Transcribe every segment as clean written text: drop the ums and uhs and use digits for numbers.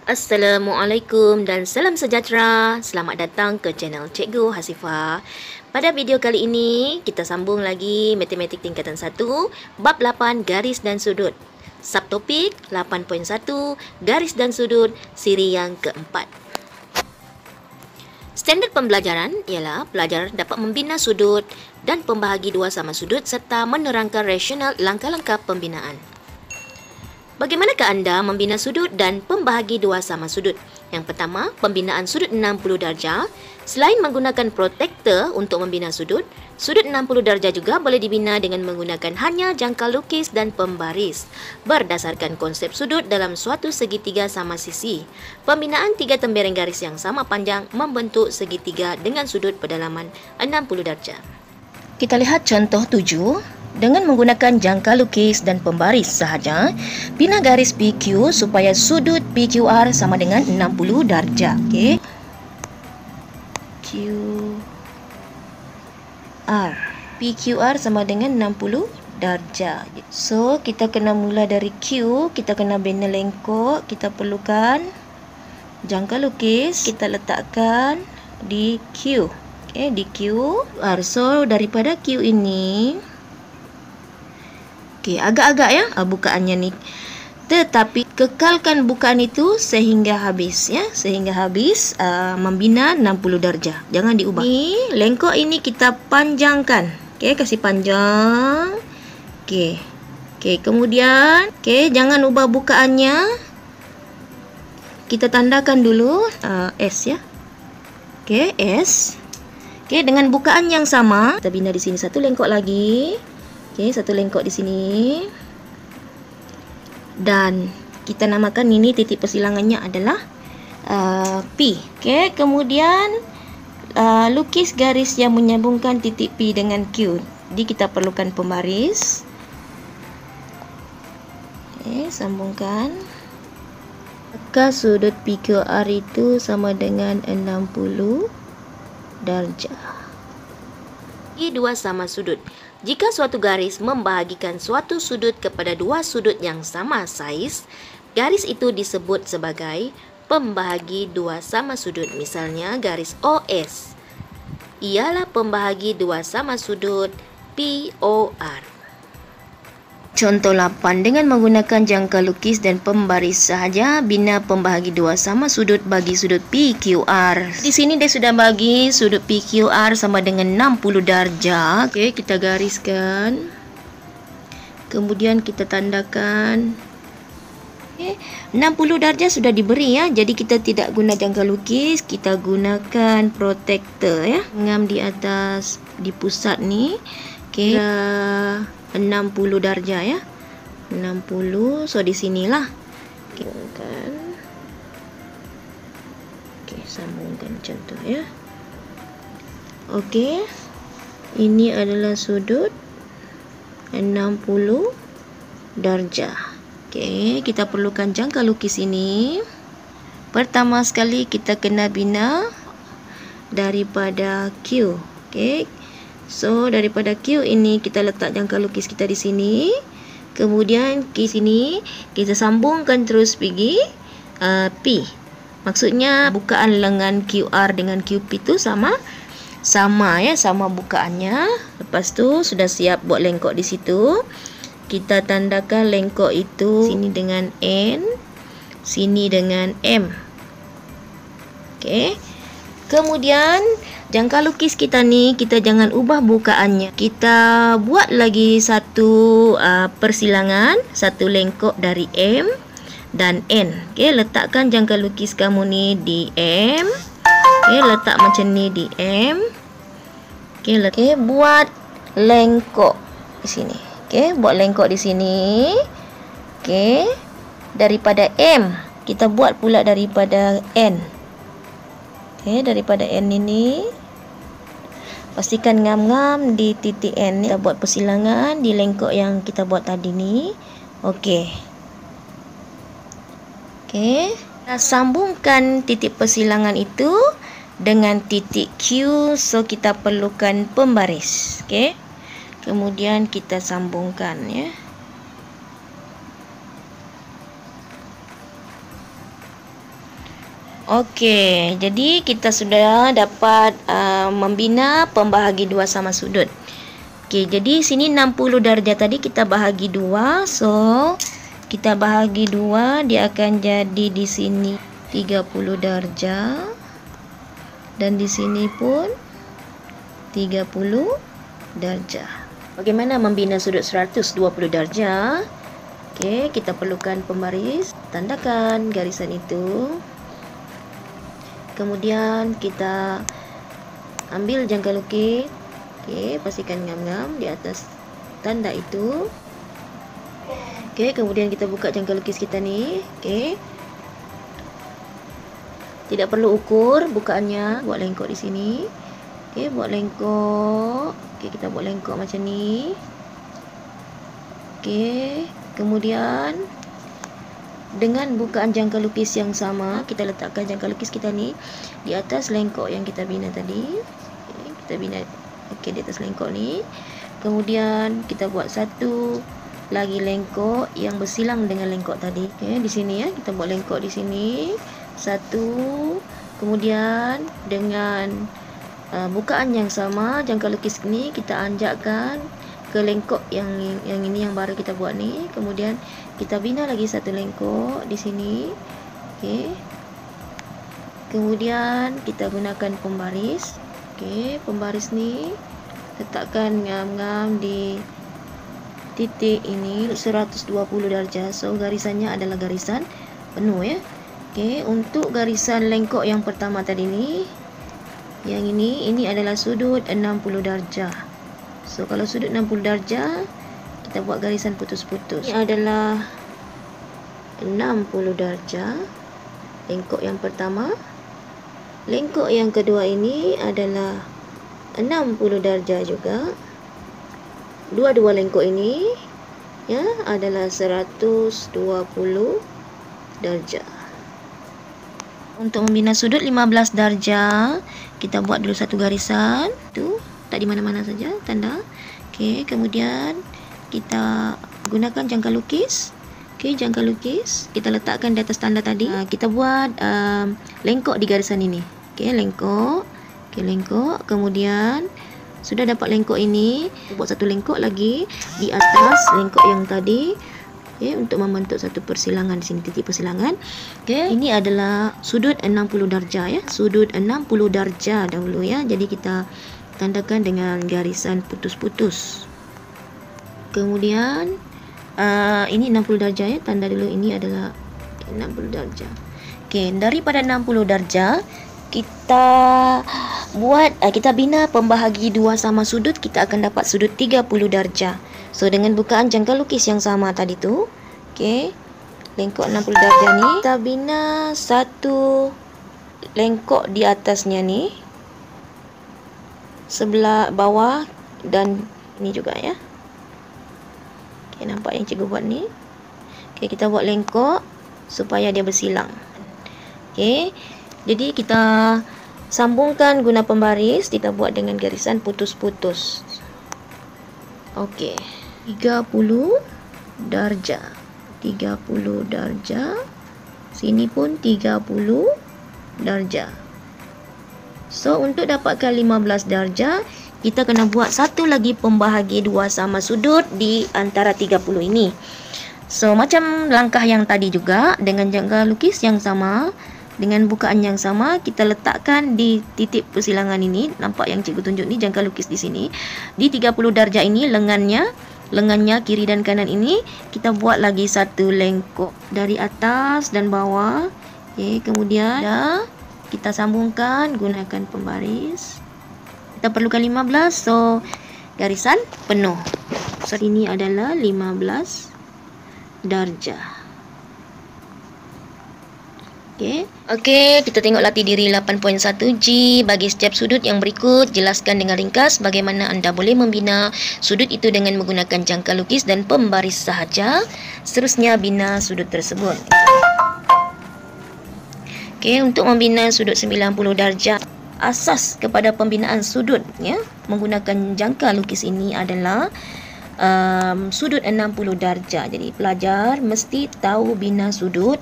Assalamualaikum dan salam sejahtera. Selamat datang ke channel Cikgu Hasifah. Pada video kali ini, kita sambung lagi Matematik Tingkatan 1, Bab 8, Garis dan Sudut. Subtopik 8.1, Garis dan Sudut, siri yang keempat. Standard pembelajaran ialah pelajar dapat membina sudut dan pembahagi dua sama sudut serta menerangkan rasional langkah-langkah pembinaan. Bagaimanakah anda membina sudut dan pembahagi dua sama sudut? Yang pertama, pembinaan sudut 60 darjah. Selain menggunakan protektor untuk membina sudut 60 darjah juga boleh dibina dengan menggunakan hanya jangkar lukis dan pembaris. Berdasarkan konsep sudut dalam suatu segitiga sama sisi, pembinaan tiga tembereng garis yang sama panjang membentuk segitiga dengan sudut pedalaman 60 darjah. Kita lihat contoh 7. Dengan menggunakan jangkar lukis dan pembaris sahaja, bina garis PQ supaya sudut PQR sama dengan 60 darjah. Okey. QR. PQR sama dengan 60 darjah. So, kita kena mula dari Q, kita kena bina lengkok, kita perlukan jangkar lukis, kita letakkan di Q. Okey, di QR. So, daripada Q ini, okey, agak-agak ya bukaannya ni. Tetapi kekalkan bukaan itu sehingga habis ya, sehingga habis membina 60 darjah. Jangan diubah. Ni lengkok ini kita panjangkan. Okey, kasih panjang. Okey. Okey, kemudian jangan ubah bukaannya. Kita tandakan dulu S ya. Okey, S. Okey, dengan bukaan yang sama, kita bina di sini satu lengkok lagi. Okey, satu lengkok di sini. Dan kita namakan ini titik persilangannya adalah P. Okey, kemudian lukis garis yang menyambungkan titik P dengan Q. Jadi kita perlukan pembaris. Okey, sambungkan. Maka sudut PQR itu sama dengan 60 darjah. Dua sama sudut. Jika suatu garis membahagikan suatu sudut kepada dua sudut yang sama saiz, garis itu disebut sebagai pembahagi dua sama sudut. Misalnya garis OS ialah pembahagi dua sama sudut POR. Contoh 8. Dengan menggunakan jangkar lukis dan pembaris sahaja, bina pembahagi dua sama sudut bagi sudut PQR. Di sini dia sudah bagi sudut PQR sama dengan 60 darjah. Okey, kita gariskan. Kemudian kita tandakan. Okey, 60 darjah sudah diberi ya. Jadi kita tidak guna jangkar lukis, kita gunakan protektor ya. Ngam di atas di pusat ni. Okey, 60 darjah ya. 60. So di sinilah. Okey, kan. Okey, sambungkan contoh ya. Okey. Ini adalah sudut 60 darjah. Okey, kita perlukan jangkar lukis ini. Pertama sekali kita kena bina daripada Q. Okey. So, daripada Q ini kita letak jangkar lukis kita di sini. Kemudian ke sini kita sambungkan terus pergi P. Maksudnya bukaan lengan QR dengan QP itu sama ya, sama bukaannya. Lepas tu sudah siap buat lengkok di situ. Kita tandakan lengkok itu sini dengan N, sini dengan M. Okey. Kemudian jangkar lukis kita ni kita jangan ubah bukaannya. Kita buat lagi satu persilangan, satu lengkok dari M dan N. Okey, letakkan jangkar lukis kamu ni di M. Okey, letak macam ni di M. Okey, buat lengkok di sini. Okey, buat lengkok di sini. Okey, daripada M kita buat pula daripada N. Okey, daripada N ini pastikan ngam-ngam di titik N. Kita buat persilangan di lengkok yang kita buat tadi ni. Okey. Okey, kita sambungkan titik persilangan itu dengan titik Q. So kita perlukan pembaris. Okey. Kemudian kita sambungkan ya. Okey, jadi kita sudah dapat membina pembahagi dua sama sudut. Okey, jadi sini 60 darjah tadi kita bahagi 2. So, kita bahagi 2, dia akan jadi di sini 30 darjah. Dan di sini pun 30 darjah. Bagaimana membina sudut 120 darjah? Okey, kita perlukan pembaris. Tandakan garisan itu. Kemudian kita ambil jangka lukis. Okey, pastikan ngam-ngam di atas tanda itu. Okey, kemudian kita buka jangka lukis kita ni. Okey. Tidak perlu ukur bukaannya, buat lengkok di sini. Okey, buat lengkok. Okey, kita buat lengkok macam ni. Okey, kemudian dengan bukaan jangka lukis yang sama, kita letakkan jangka lukis kita ni di atas lengkok yang kita bina tadi. Okay, kita bina di atas lengkok ni. Kemudian kita buat satu lagi lengkok yang bersilang dengan lengkok tadi. Okay, di sini ya, kita buat lengkok di sini. Satu. Kemudian dengan bukaan yang sama, jangka lukis ni kita anjakkan ke lengkok yang ini yang baru kita buat ni. Kemudian kita bina lagi satu lengkok di sini. Okey. Kemudian kita gunakan pembaris. Okey, pembaris ni letakkan ngam-ngam di titik ini 120 darjah. So garisannya adalah garisan penuh ya. Okey, untuk garisan lengkok yang pertama tadi ni, yang ini adalah sudut 60 darjah. So, kalau sudut 60 darjah, kita buat garisan putus-putus. Ini adalah 60 darjah. Lengkok yang pertama. Lengkok yang kedua ini adalah 60 darjah juga. Dua-dua lengkok ini ya adalah 120 darjah. Untuk membina sudut 15 darjah, kita buat dulu satu garisan. Tu. Tak di mana-mana saja tanda. Okey, kemudian kita gunakan jangka lukis. Okey, jangka lukis kita letakkan di atas tanda tadi. Kita buat lengkok di garisan ini. Okey, lengkok. Okey, lengkok. Kemudian sudah dapat lengkok ini, buat satu lengkok lagi di atas lengkok yang tadi. Okey, untuk membentuk satu persilangan di sini, titik persilangan. Okey, ini adalah sudut 60 darjah ya. Sudut 60 darjah dahulu ya. Jadi kita tandakan dengan garisan putus-putus. Kemudian ini 60 darjah ya, tanda dulu ini adalah 60 darjah. Okey, daripada 60 darjah kita buat kita bina pembahagi dua sama sudut, kita akan dapat sudut 30 darjah. So dengan bukaan jangka lukis yang sama tadi tu, okey, lengkok 60 darjah ni kita bina satu lengkok di atasnya ni, sebelah bawah dan ini juga ya. Okey, nampak yang cikgu buat ni. Okey, kita buat lengkok supaya dia bersilang. Okey, jadi kita sambungkan guna pembaris, kita buat dengan garisan putus-putus. Okey, 30 darjah. 30 darjah. Sini pun 30 darjah. So, untuk dapatkan 15 darjah, kita kena buat satu lagi pembahagi dua sama sudut di antara 30 ini. So, macam langkah yang tadi juga, dengan jangka lukis yang sama, dengan bukaan yang sama, kita letakkan di titik persilangan ini. Nampak yang cikgu tunjuk ni, jangka lukis di sini. Di 30 darjah ini, lengannya kiri dan kanan ini, kita buat lagi satu lengkok dari atas dan bawah. Okay, kemudian kita sambungkan gunakan pembaris. Kita perlukan 15, so garisan penuh. So ini adalah 15 darjah. Okey, kita tengok latih diri 8.1G. Bagi setiap sudut yang berikut, jelaskan dengan ringkas bagaimana anda boleh membina sudut itu dengan menggunakan jangka lukis dan pembaris sahaja. Seterusnya, bina sudut tersebut. Okey, untuk membina sudut 90 darjah, asas kepada pembinaan sudut ya, menggunakan jangka lukis ini adalah sudut 60 darjah. Jadi pelajar mesti tahu bina sudut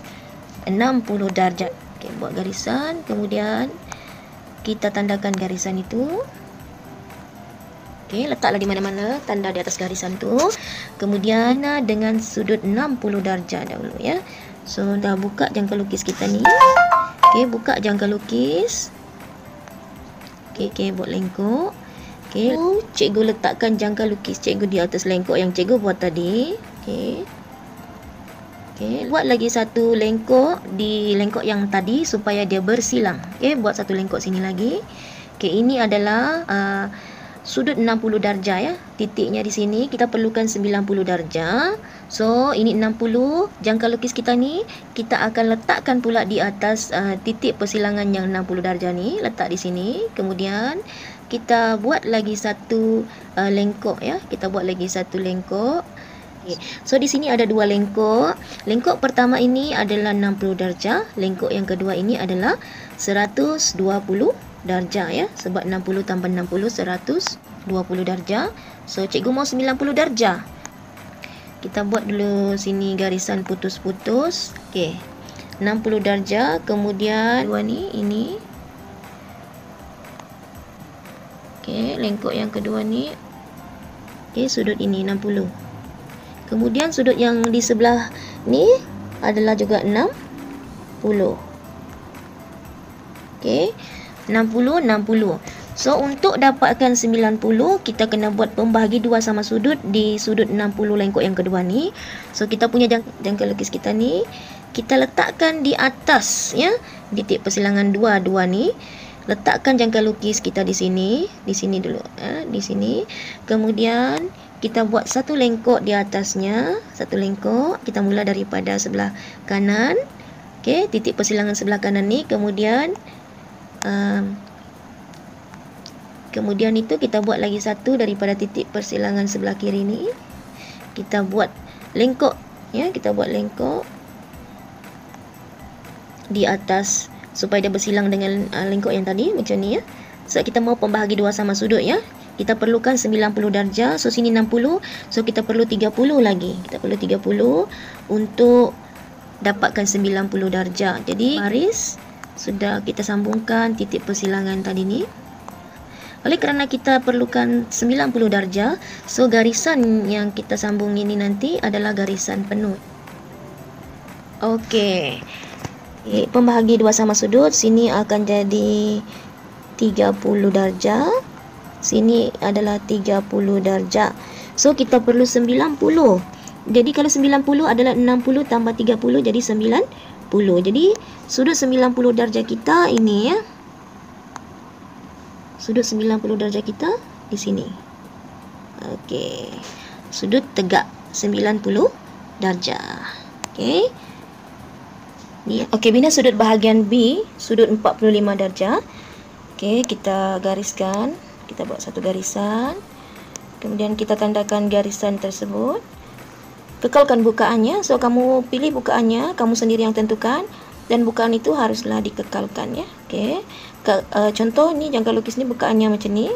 60 darjah. Okey, buat garisan, kemudian kita tandakan garisan itu. Okey, letaklah di mana-mana tanda di atas garisan tu. Kemudian dengan sudut 60 darjah dahulu ya. So dah buka jangka lukis kita ni. Okey, buka jangka lukis. Okey, buat lengkok. Okey, cikgu letakkan jangka lukis cikgu di atas lengkok yang cikgu buat tadi. Okey. Okey, buat lagi satu lengkok di lengkok yang tadi supaya dia bersilang. Okey, buat satu lengkok sini lagi. Okey, ini adalah sudut 60 darjah ya. Titiknya di sini kita perlukan 90 darjah. So, ini 60. Jangka lukis kita ni kita akan letakkan pula di atas titik persilangan yang 60 darjah ni, letak di sini. Kemudian kita buat lagi satu lengkok ya. Kita buat lagi satu lengkok. Okay. So di sini ada dua lengkok. Lengkok pertama ini adalah 60 darjah. Lengkok yang kedua ini adalah 120 darjah ya. Sebab 60 tambah 60 120 darjah. So cikgu mau 90 darjah. Kita buat dulu sini garisan putus-putus. Okey. 60 darjah, kemudian dua ni ini. Okey, lengkok yang kedua ni. Okey, sudut ini 60. Kemudian sudut yang di sebelah ni adalah juga 60. Okey, 60 60. So untuk dapatkan 90 kita kena buat pembahagi dua sama sudut di sudut 60 lengkok yang kedua ni. So kita punya jangka lukis kita ni kita letakkan di atas ya, di titik persilangan dua ni. Letakkan jangka lukis kita di sini dulu di sini. Kemudian kita buat satu lengkok di atasnya, satu lengkok. Kita mula daripada sebelah kanan. Okey, titik persilangan sebelah kanan ni, kemudian itu kita buat lagi satu daripada titik persilangan sebelah kiri ni. Kita buat lengkok ya, kita buat lengkok di atas supaya dia bersilang dengan lengkok yang tadi macam ni ya. So kita mau pembahagi dua sama sudut ya. Kita perlukan 90 darjah. So sini 60. So kita perlu 30 lagi. Kita perlu 30 untuk dapatkan 90 darjah. Jadi baris sudah kita sambungkan titik persilangan tadi ni. Oleh kerana kita perlukan 90 darjah, so garisan yang kita sambung ini nanti adalah garisan penuh. Okey. Pembahagi dua sama sudut sini akan jadi 30 darjah. Sini adalah 30 darjah. So kita perlu 90. Jadi kalau 90 adalah 60 tambah 30 jadi 90. Jadi sudut 90 darjah kita ini ya. Sudut 90 darjah kita di sini. Okey. Sudut tegak 90 darjah. Okey. Ni okey, bina sudut bahagian B, sudut 45 darjah. Okey, kita gariskan. Kita buat satu garisan. Kemudian kita tandakan garisan tersebut. Kekalkan bukaannya. So kamu pilih bukaannya, kamu sendiri yang tentukan, dan bukaan itu haruslah dikekalkan ya. Okey. Contoh ni jangka lukis ni bukaannya macam ni.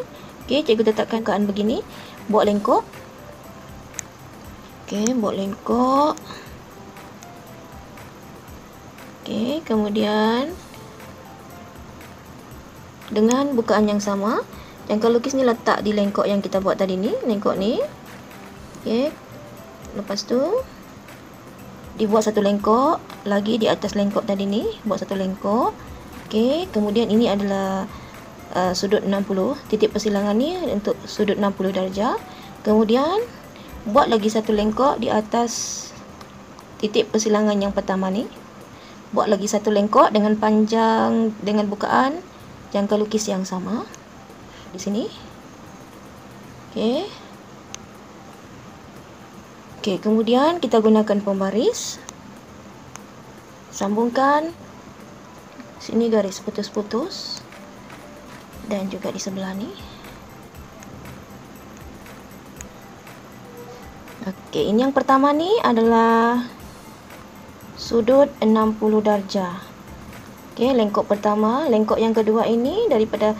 Okey, cikgu tetapkan bukaan begini. Buat lengkok. Okey, buat lengkok. Okey, kemudian dengan bukaan yang sama, jangka lukis ni letak di lengkok yang kita buat tadi ni, lengkok ni. Okey. Lepas tu dibuat satu lengkok lagi di atas lengkok tadi ni, buat satu lengkok. Okey, kemudian ini adalah sudut 60, titik persilangan ni untuk sudut 60 darjah. Kemudian buat lagi satu lengkok di atas titik persilangan yang pertama ni. Buat lagi satu lengkok dengan panjang dengan bukaan jangka lukis yang sama di sini. Okey. Okey, kemudian kita gunakan pembaris. Sambungkan sini garis putus-putus dan juga di sebelah ni. Okey, ini yang pertama ni adalah sudut 60 darjah. Okey, lengkok pertama. Lengkok yang kedua ini daripada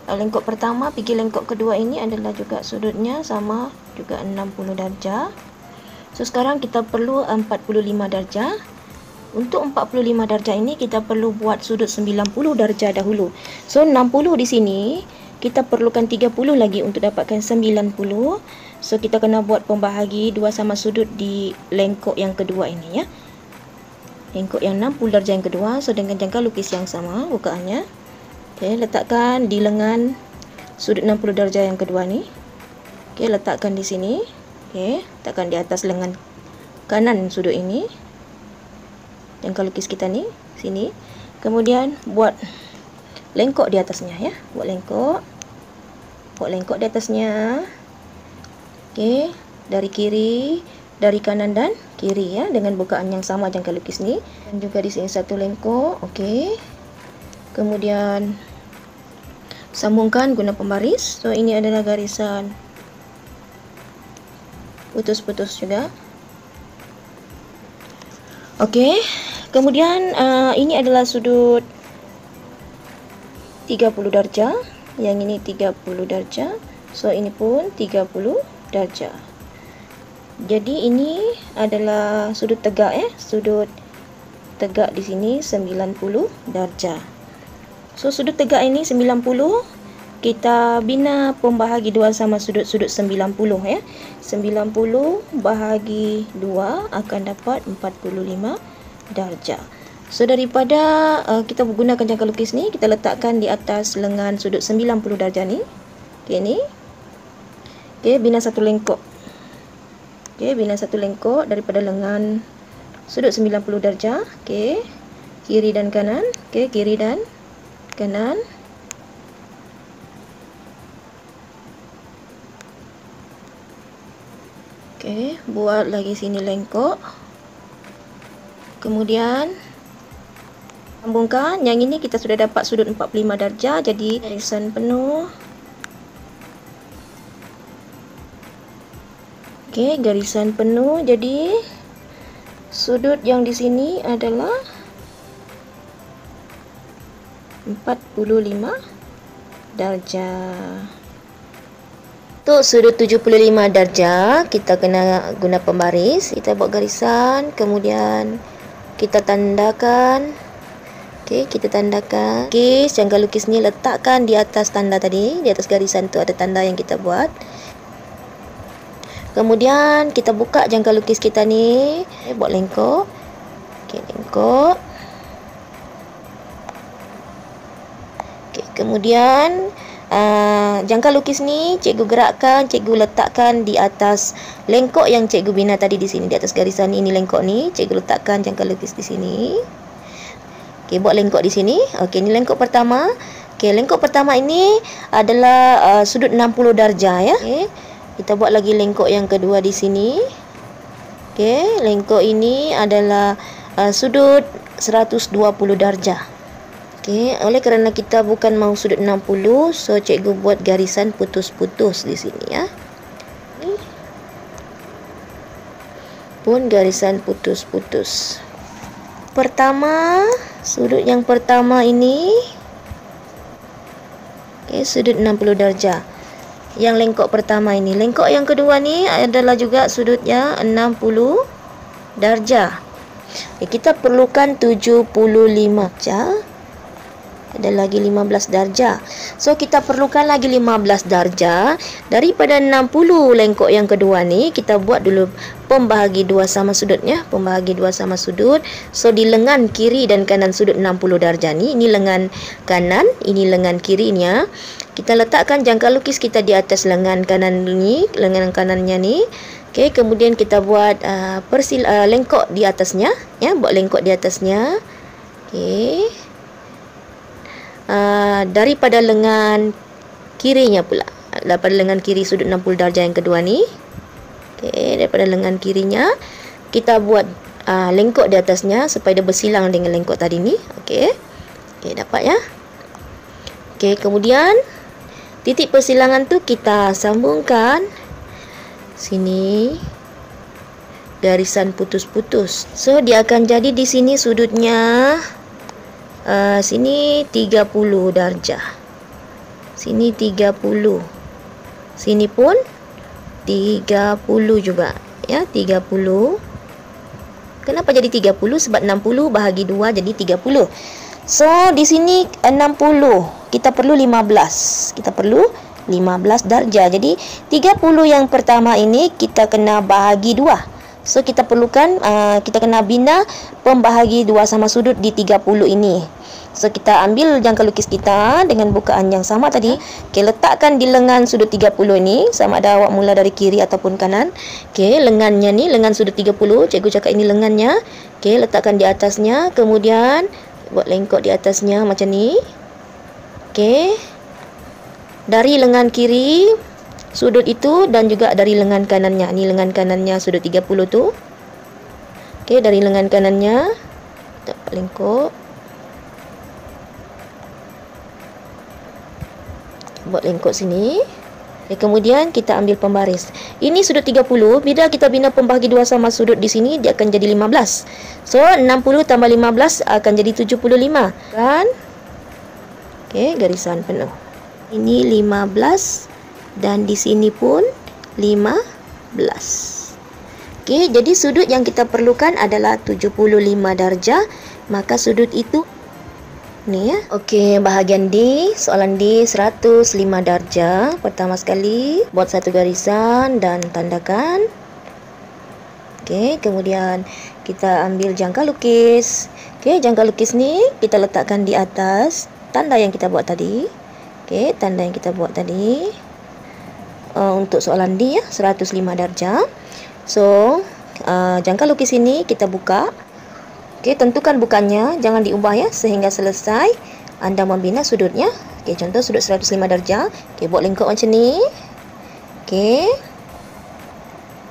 lengkok pertama pergi lengkok kedua ini adalah juga sudutnya sama juga 60 darjah. So sekarang kita perlu 45 darjah Untuk 45 darjah ini kita perlu buat sudut 90 darjah dahulu. So 60 di sini, kita perlukan 30 lagi untuk dapatkan 90. So kita kena buat pembahagi 2 sama sudut di lengkok yang kedua ini ya. Lengkok yang 60 darjah yang kedua. So dengan jangka lukis yang sama bukaannya. Okey, letakkan di lengan sudut 60 darjah yang kedua ni. Okey, letakkan di sini. Okey, letakkan di atas lengan kanan sudut ini. Jangka lukis kita ni sini. Kemudian buat lengkok di atasnya ya. Buat lengkok di atasnya. Okey, dari kiri, dari kanan dan kiri ya, dengan bukaan yang sama jangka lukis ni. Dan juga di sini satu lengkok. Okey. Kemudian sambungkan guna pembaris. So ini adalah garisan putus-putus juga. Okey. Kemudian ini adalah sudut 30 darjah. Yang ini 30 darjah. So ini pun 30 darjah. Jadi ini adalah sudut tegak ya. Sudut tegak di sini 90 darjah. So sudut tegak ini 90, kita bina pembahagi 2 sama sudut-sudut 90 ya. 90 bahagi 2 akan dapat 45 darjah. So daripada kita menggunakan jangka lukis ni, kita letakkan di atas lengan sudut 90 darjah ni. Okey ni. Okey, bina satu lengkok. Okey, bina satu lengkok daripada lengan sudut 90 darjah. Okey. Kiri dan kanan. Okey, kiri dan kanan. Okey, buat lagi sini lengkok. Kemudian sambungkan. Yang ini kita sudah dapat sudut 45 darjah, jadi garisan penuh. Okey, garisan penuh. Jadi sudut yang di sini adalah 45 darjah. Untuk sudut 75 darjah, kita kena guna pembaris. Kita buat garisan, kemudian kita tandakan. Okey, kita tandakan. Okey, jangka lukis ni letakkan di atas tanda tadi. Di atas garisan tu ada tanda yang kita buat. Kemudian kita buka jangka lukis kita ni. Okay, buat lengkok. Okey, lengkok. Okey, kemudian jangka lukis ni cikgu gerakkan, cikgu letakkan di atas lengkok yang cikgu bina tadi di sini, di atas garisan ini lengkok ni, cikgu letakkan jangka lukis di sini. Okey, buat lengkok di sini. Okey, ni lengkok pertama. Okey, lengkok pertama ini adalah sudut 60 darjah ya. Okey, kita buat lagi lengkok yang kedua di sini. Okey, lengkok ini adalah sudut 120 darjah. Okey, oleh kerana kita bukan mau sudut 60, so cikgu buat garisan putus-putus di sini ya. Ini pun garisan putus-putus. Pertama, sudut yang pertama ini, okey, sudut 60 darjah. Yang lengkok pertama ini. Lengkok yang kedua ni adalah juga sudutnya 60 darjah. Okay, kita perlukan 75 darjah. Ada lagi 15 darjah. So kita perlukan lagi 15 darjah. Daripada 60 lengkok yang kedua ni, kita buat dulu pembahagi 2 sama sudutnya. Pembahagi 2 sama sudut. So di lengan kiri dan kanan sudut 60 darjah ni, ini lengan kanan, ini lengan kirinya. Kita letakkan jangka lukis kita di atas lengan kanan ni, lengan kanannya ni. Okey, kemudian kita buat lengkok di atasnya, ya, buat lengkok di atasnya. Okey. Daripada lengan kirinya pula, daripada lengan kiri sudut 60 darjah yang kedua ni. Okey, daripada lengan kirinya kita buat lengkok di atasnya supaya dia bersilang dengan lengkok tadi ni. Okey. Okey, dapat ya. Okey, kemudian titik persilangan tu kita sambungkan sini garisan putus-putus. So dia akan jadi di sini sudutnya sini 30 darjah. Sini 30. Sini pun 30 juga ya, 30. Kenapa jadi 30? Sebab 60 bahagi 2 jadi 30. So, di sini 60. Kita perlu 15. Kita perlu 15 darjah. Jadi, 30 yang pertama ini kita kena bahagi 2. So, kita perlukan, kita kena bina pembahagi 2 sama sudut di 30 ini. So, kita ambil jangka lukis kita dengan bukaan yang sama tadi. Okey, letakkan di lengan sudut 30 ni. Sama ada awak mula dari kiri ataupun kanan. Okey, lengannya ni, lengan sudut 30. Cikgu cakap ini lengannya. Okey, letakkan di atasnya. Kemudian, buat lengkok di atasnya macam ni. Okey. Dari lengan kiri, sudut itu dan juga dari lengan kanannya. Ni lengan kanannya sudut 30 tu. Okey, dari lengan kanannya. Dapat lengkok. Buat lengkok sini. Kemudian kita ambil pembaris. Ini sudut 30. Bila kita bina pembahagi 2 sama sudut di sini, dia akan jadi 15. So, 60 tambah 15 akan jadi 75. Kan? Okey, garisan penuh. Ini 15 dan di sini pun 15. Okey, jadi sudut yang kita perlukan adalah 75 darjah. Maka sudut itu ni ya. Okey, bahagian D, soalan D 105 darjah. Pertama sekali, buat satu garisan dan tandakan. Okey, kemudian kita ambil jangka lukis. Okey, jangka lukis ni kita letakkan di atas tanda yang kita buat tadi. Okey, tanda yang kita buat tadi. Untuk soalan D ya, 105 darjah. So, jangka lukis ini kita buka. Okey, tentukan bukannya, jangan diubah ya sehingga selesai anda membina sudutnya. Okey, contoh sudut 105 darjah. Okey, buat lengkok macam ni. Okey.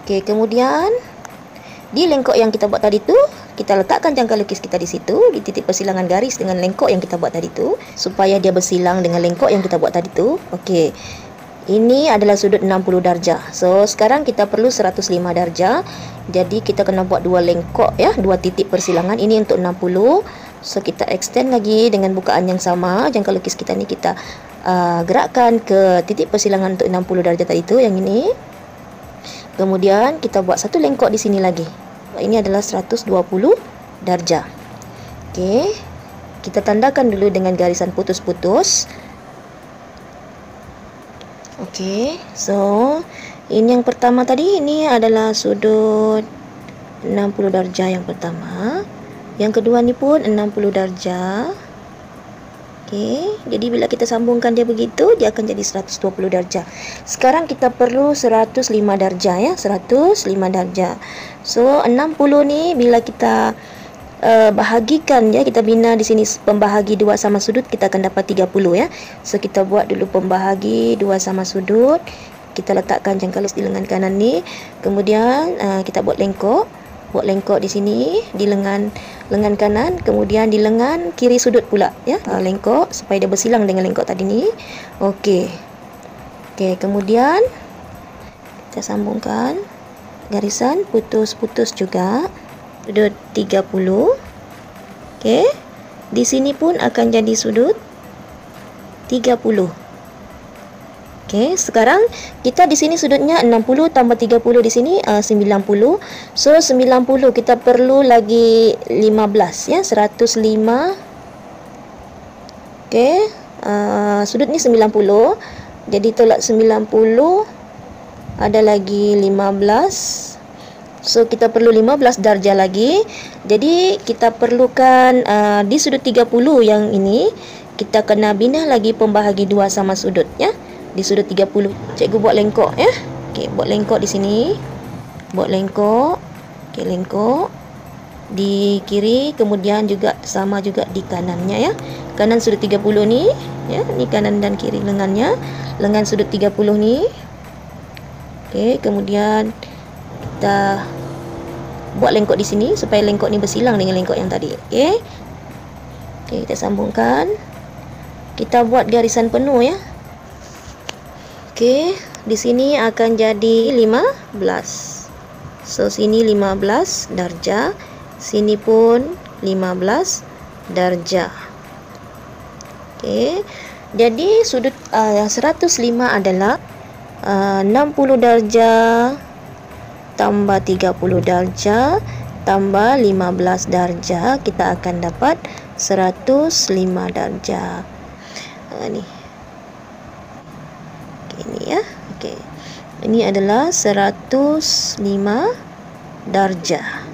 Okey, kemudian di lengkok yang kita buat tadi tu, kita letakkan jangka lukis kita di situ, di titik persilangan garis dengan lengkok yang kita buat tadi tu, supaya dia bersilang dengan lengkok yang kita buat tadi tu. Okey. Ini adalah sudut 60 darjah. So, sekarang kita perlu 105 darjah. Jadi, kita kena buat dua lengkok ya, dua titik persilangan. Ini untuk 60. So, kita extend lagi dengan bukaan yang sama. Jangka lukis kita ni kita gerakkan ke titik persilangan untuk 60 darjah tadi tu, yang ini. Kemudian, kita buat satu lengkok di sini lagi. Ini adalah 120 darjah. Okey. Kita tandakan dulu dengan garisan putus-putus. Okey, so ini yang pertama tadi, ini adalah sudut 60 darjah yang pertama. Yang kedua ni pun 60 darjah. Okey, jadi bila kita sambungkan dia begitu, dia akan jadi 120 darjah. Sekarang kita perlu 105 darjah ya, 105 darjah. So 60 ni bila kita bahagikan ya, kita bina di sini pembahagi 2 sama sudut, kita akan dapat 30 ya. So kita buat dulu pembahagi 2 sama sudut. Kita letakkan jangka lukis di lengan kanan ni. Kemudian kita buat lengkok. Buat lengkok di sini di lengan kanan, kemudian di lengan kiri sudut pula ya. Lengkok supaya dia bersilang dengan lengkok tadi ni. Okey. Okey, kemudian kita sambungkan garisan putus-putus juga. Sudut 30. Okey. Di sini pun akan jadi sudut 30. Okey, sekarang kita di sini sudutnya 60 tambah 30 di sini 90. So 90 kita perlu lagi 15 ya, 105. Okey, sudut ni 90. Jadi tolak 90 ada lagi 15. So, kita perlu 15 darjah lagi. Jadi, kita perlukan di sudut 30 yang ini, kita kena bina lagi pembahagi 2 sama sudut ya. Di sudut 30. Cikgu buat lengkok ya. Okey, buat lengkok di sini. Buat lengkok. Okey, lengkok di kiri, kemudian juga sama juga di kanannya ya. Kanan sudut 30 ni ya, ni kanan dan kiri lengannya. Lengan sudut 30 ni. Okey, kemudian kita buat lengkok di sini supaya lengkok ni bersilang dengan lengkok yang tadi. Okey. Okey, kita sambungkan. Kita buat garisan penuh ya. Okey, di sini akan jadi 15. So, sini 15 darjah, sini pun 15 darjah. Okey. Jadi sudut 105 adalah 60 darjah tambah 30 darjah tambah 15 darjah, kita akan dapat 105 darjah. Ni. Okey, ni ya. Okey. Ini adalah 105 darjah.